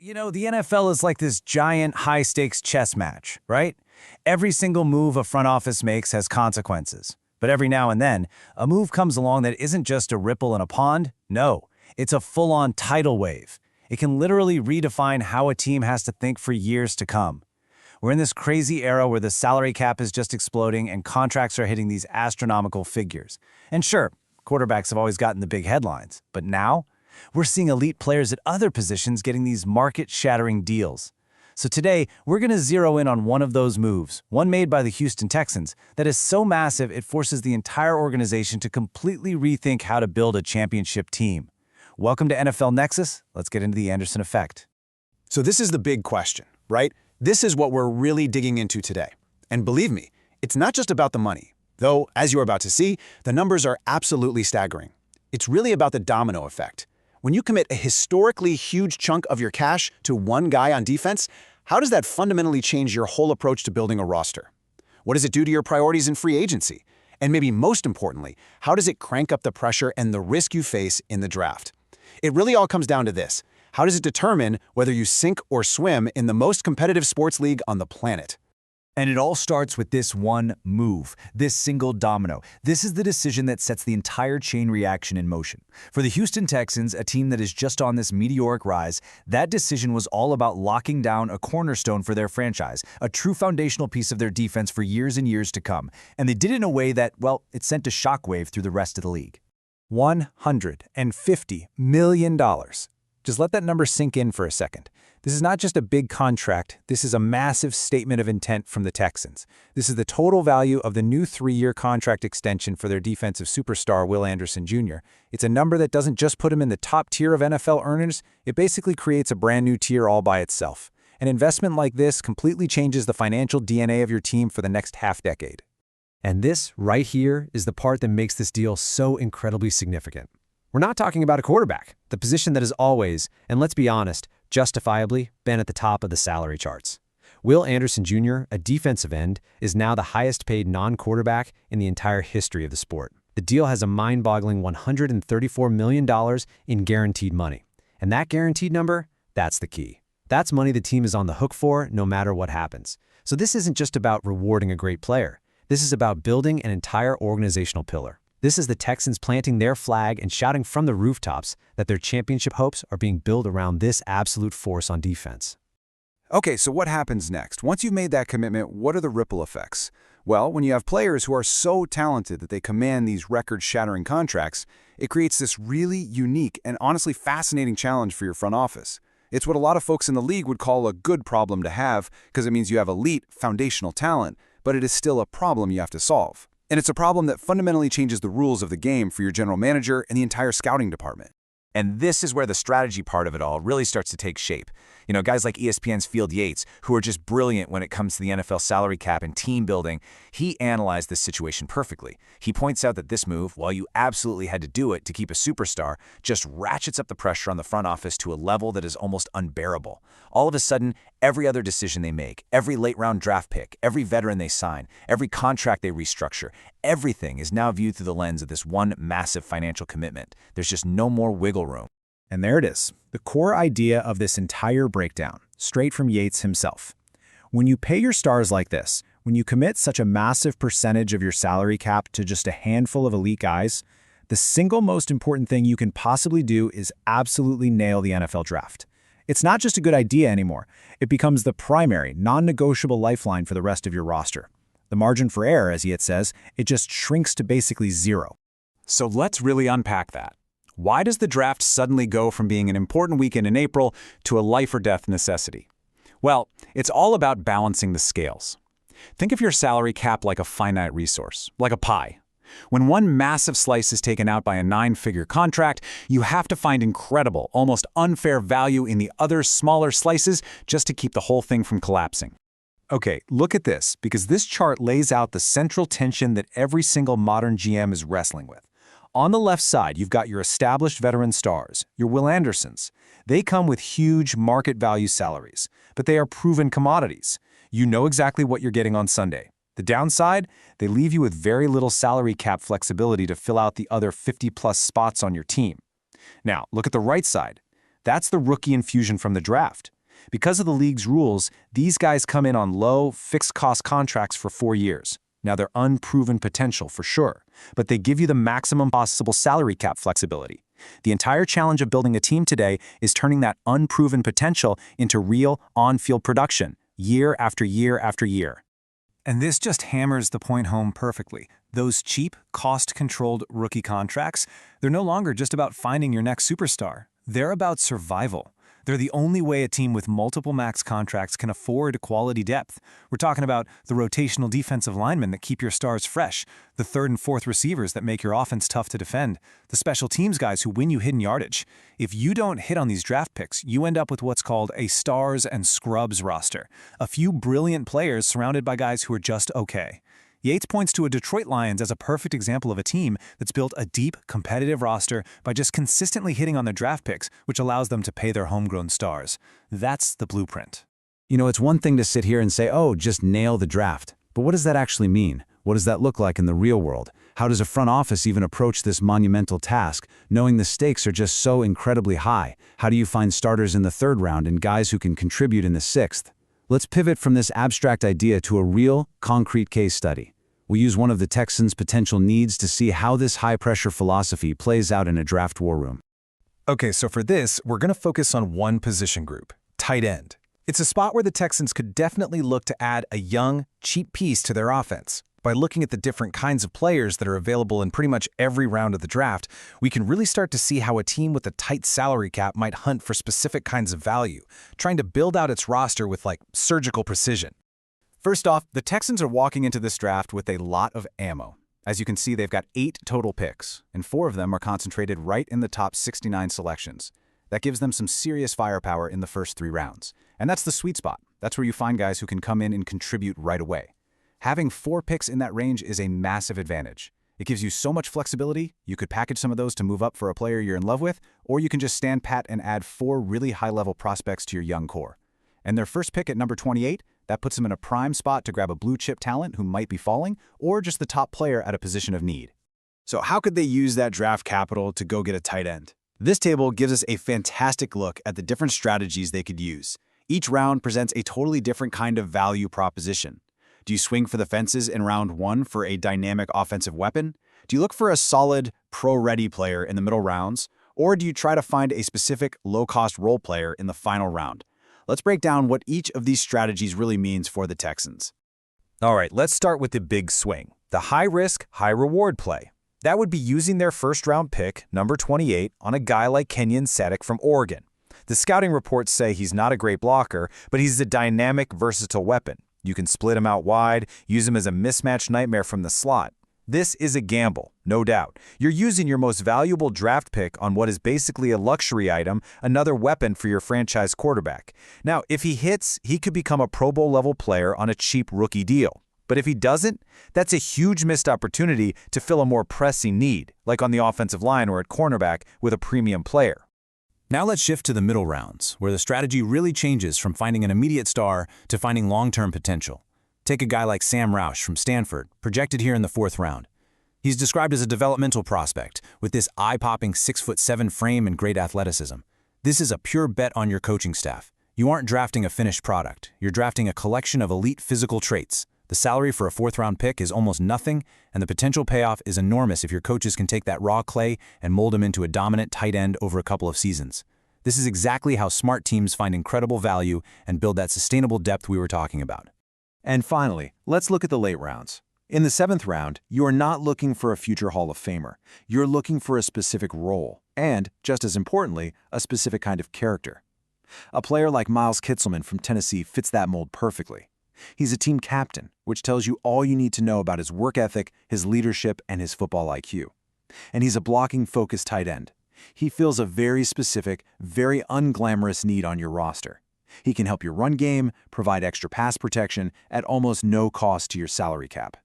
The NFL is like this giant high-stakes chess match, right? Every single move a front office makes has consequences. But every now and then, a move comes along that isn't just a ripple in a pond. No, it's a full-on tidal wave. It can literally redefine how a team has to think for years to come. We're in this crazy era where the salary cap is just exploding and contracts are hitting these astronomical figures. And sure, quarterbacks have always gotten the big headlines. But now, we're seeing elite players at other positions getting these market-shattering deals. So today, we're going to zero in on one of those moves, one made by the Houston Texans, that is so massive it forces the entire organization to completely rethink how to build a championship team. Welcome to NFL Nexus. Let's get into the Anderson effect. So this is the big question, right? This is what we're really digging into today. And believe me, it's not just about the money. Though, as you're about to see, the numbers are absolutely staggering. It's really about the domino effect. When you commit a historically huge chunk of your cash to one guy on defense, how does that fundamentally change your whole approach to building a roster? What does it do to your priorities in free agency? And maybe most importantly, how does it crank up the pressure and the risk you face in the draft? It really all comes down to this. How does it determine whether you sink or swim in the most competitive sports league on the planet? And it all starts with this one move, this single domino. This is the decision that sets the entire chain reaction in motion. For the Houston Texans, a team that is just on this meteoric rise, that decision was all about locking down a cornerstone for their franchise, a true foundational piece of their defense for years and years to come. And they did it in a way that, well, it sent a shockwave through the rest of the league. $150 million. Just let that number sink in for a second. This is not just a big contract, this is a massive statement of intent from the Texans. This is the total value of the new 3-year contract extension for their defensive superstar, Will Anderson Jr. It's a number that doesn't just put him in the top tier of NFL earners, it basically creates a brand new tier all by itself. An investment like this completely changes the financial DNA of your team for the next half-decade. And this, right here, is the part that makes this deal so incredibly significant. We're not talking about a quarterback, the position that has always, and let's be honest, justifiably been at the top of the salary charts. Will Anderson Jr., a defensive end, is now the highest-paid non-quarterback in the entire history of the sport. The deal has a mind-boggling $134 million in guaranteed money. And that guaranteed number, that's the key. That's money the team is on the hook for no matter what happens. So this isn't just about rewarding a great player. This is about building an entire organizational pillar. This is the Texans planting their flag and shouting from the rooftops that their championship hopes are being built around this absolute force on defense. Okay, so what happens next? Once you've made that commitment, what are the ripple effects? Well, when you have players who are so talented that they command these record-shattering contracts, it creates this really unique and honestly fascinating challenge for your front office. It's what a lot of folks in the league would call a good problem to have because it means you have elite, foundational talent, but it is still a problem you have to solve. And it's a problem that fundamentally changes the rules of the game for your general manager and the entire scouting department. And this is where the strategy part of it all really starts to take shape. Guys like ESPN's Field Yates, who are just brilliant when it comes to the NFL salary cap and team building, he analyzed this situation perfectly. He points out that this move, while you absolutely had to do it to keep a superstar, just ratchets up the pressure on the front office to a level that is almost unbearable. All of a sudden, every other decision they make, every late-round draft pick, every veteran they sign, every contract they restructure, everything is now viewed through the lens of this one massive financial commitment. There's just no more wiggle room. And there it is, the core idea of this entire breakdown, straight from Yates himself. When you pay your stars like this, when you commit such a massive percentage of your salary cap to just a handful of elite guys, the single most important thing you can possibly do is absolutely nail the NFL draft. It's not just a good idea anymore. It becomes the primary, non-negotiable lifeline for the rest of your roster. The margin for error, as Yates says, it just shrinks to basically zero. So let's really unpack that. Why does the draft suddenly go from being an important weekend in April to a life-or-death necessity? Well, it's all about balancing the scales. Think of your salary cap like a finite resource, like a pie. When one massive slice is taken out by a 9-figure contract, you have to find incredible, almost unfair value in the other smaller slices just to keep the whole thing from collapsing. Okay, look at this, because this chart lays out the central tension that every single modern GM is wrestling with. On the left side, you've got your established veteran stars, your Will Andersons. They come with huge market value salaries, but they are proven commodities. You know exactly what you're getting on Sunday. The downside, they leave you with very little salary cap flexibility to fill out the other 50-plus spots on your team. Now, look at the right side. That's the rookie infusion from the draft. Because of the league's rules, these guys come in on low, fixed-cost contracts for 4 years. Now, they're unproven potential for sure, but they give you the maximum possible salary cap flexibility. The entire challenge of building a team today is turning that unproven potential into real, on-field production, year after year after year. And this just hammers the point home perfectly. Those cheap, cost-controlled rookie contracts, they're no longer just about finding your next superstar. They're about survival. They're the only way a team with multiple max contracts can afford quality depth. We're talking about the rotational defensive linemen that keep your stars fresh, the third and fourth receivers that make your offense tough to defend, the special teams guys who win you hidden yardage. If you don't hit on these draft picks, you end up with what's called a stars and scrubs roster, a few brilliant players surrounded by guys who are just okay. Yates points to a Detroit Lions as a perfect example of a team that's built a deep, competitive roster by just consistently hitting on their draft picks, which allows them to pay their homegrown stars. That's the blueprint. You know, it's one thing to sit here and say, oh, just nail the draft. But what does that actually mean? What does that look like in the real world? How does a front office even approach this monumental task, knowing the stakes are just so incredibly high? How do you find starters in the 3rd round and guys who can contribute in the 6th? Let's pivot from this abstract idea to a real, concrete case study. We'll use one of the Texans' potential needs to see how this high-pressure philosophy plays out in a draft war room. Okay, so for this, we're going to focus on one position group, tight end. It's a spot where the Texans could definitely look to add a young, cheap piece to their offense. By looking at the different kinds of players that are available in pretty much every round of the draft, we can really start to see how a team with a tight salary cap might hunt for specific kinds of value, trying to build out its roster with surgical precision. First off, the Texans are walking into this draft with a lot of ammo. As you can see, they've got 8 total picks, and 4 of them are concentrated right in the top 69 selections. That gives them some serious firepower in the first 3 rounds. And that's the sweet spot. That's where you find guys who can come in and contribute right away. Having 4 picks in that range is a massive advantage. It gives you so much flexibility, you could package some of those to move up for a player you're in love with, or you can just stand pat and add 4 really high-level prospects to your young core. And their first pick at number 28, that puts them in a prime spot to grab a blue-chip talent who might be falling, or just the top player at a position of need. So how could they use that draft capital to go get a tight end? This table gives us a fantastic look at the different strategies they could use. Each round presents a totally different kind of value proposition. Do you swing for the fences in round 1 for a dynamic offensive weapon? Do you look for a solid, pro-ready player in the middle rounds? Or do you try to find a specific, low-cost role player in the final round? Let's break down what each of these strategies really means for the Texans. All right, let's start with the big swing, the high-risk, high-reward play. That would be using their first-round pick, number 28, on a guy like Kenyon Sadek from Oregon. The scouting reports say he's not a great blocker, but he's a dynamic, versatile weapon. You can split him out wide, use him as a mismatch nightmare from the slot. This is a gamble, no doubt. You're using your most valuable draft pick on what is basically a luxury item, another weapon for your franchise quarterback. Now, if he hits, he could become a Pro Bowl-level player on a cheap rookie deal. But if he doesn't, that's a huge missed opportunity to fill a more pressing need, like on the offensive line or at cornerback with a premium player. Now let's shift to the middle rounds, where the strategy really changes from finding an immediate star to finding long-term potential. Take a guy like Sam Roush from Stanford, projected here in the 4th round. He's described as a developmental prospect, with this eye-popping 6'7" frame and great athleticism. This is a pure bet on your coaching staff. You aren't drafting a finished product, you're drafting a collection of elite physical traits. The salary for a 4th-round pick is almost nothing, and the potential payoff is enormous if your coaches can take that raw clay and mold him into a dominant tight end over a couple of seasons. This is exactly how smart teams find incredible value and build that sustainable depth we were talking about. And finally, let's look at the late rounds. In the 7th round, you are not looking for a future Hall of Famer. You're looking for a specific role, and, just as importantly, a specific kind of character. A player like Miles Kitselman from Tennessee fits that mold perfectly. He's a team captain, which tells you all you need to know about his work ethic, his leadership, and his football IQ. And he's a blocking-focused tight end. He fills a very specific, very unglamorous need on your roster. He can help your run game, provide extra pass protection at almost no cost to your salary cap.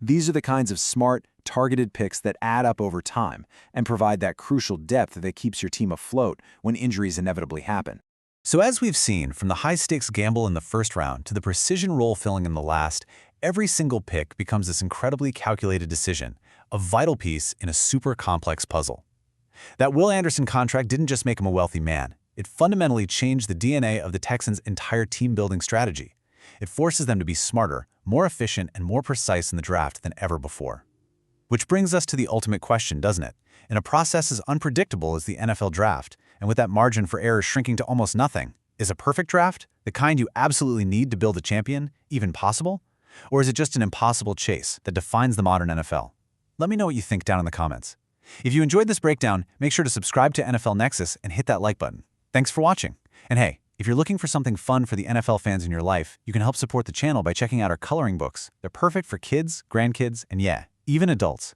These are the kinds of smart, targeted picks that add up over time and provide that crucial depth that keeps your team afloat when injuries inevitably happen. So as we've seen, from the high-stakes gamble in the 1st round to the precision role filling in the last, every single pick becomes this incredibly calculated decision, a vital piece in a super complex puzzle. That Will Anderson contract didn't just make him a wealthy man. It fundamentally changed the DNA of the Texans' entire team-building strategy. It forces them to be smarter, more efficient, and more precise in the draft than ever before. Which brings us to the ultimate question, doesn't it? In a process as unpredictable as the NFL draft, and with that margin for error shrinking to almost nothing, is a perfect draft, the kind you absolutely need to build a champion, even possible? Or is it just an impossible chase that defines the modern NFL? Let me know what you think down in the comments. If you enjoyed this breakdown, make sure to subscribe to NFL Nexus and hit that like button. Thanks for watching. And hey, if you're looking for something fun for the NFL fans in your life, you can help support the channel by checking out our coloring books. They're perfect for kids, grandkids, and yeah, even adults.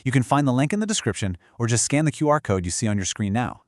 You can find the link in the description or just scan the QR code you see on your screen now.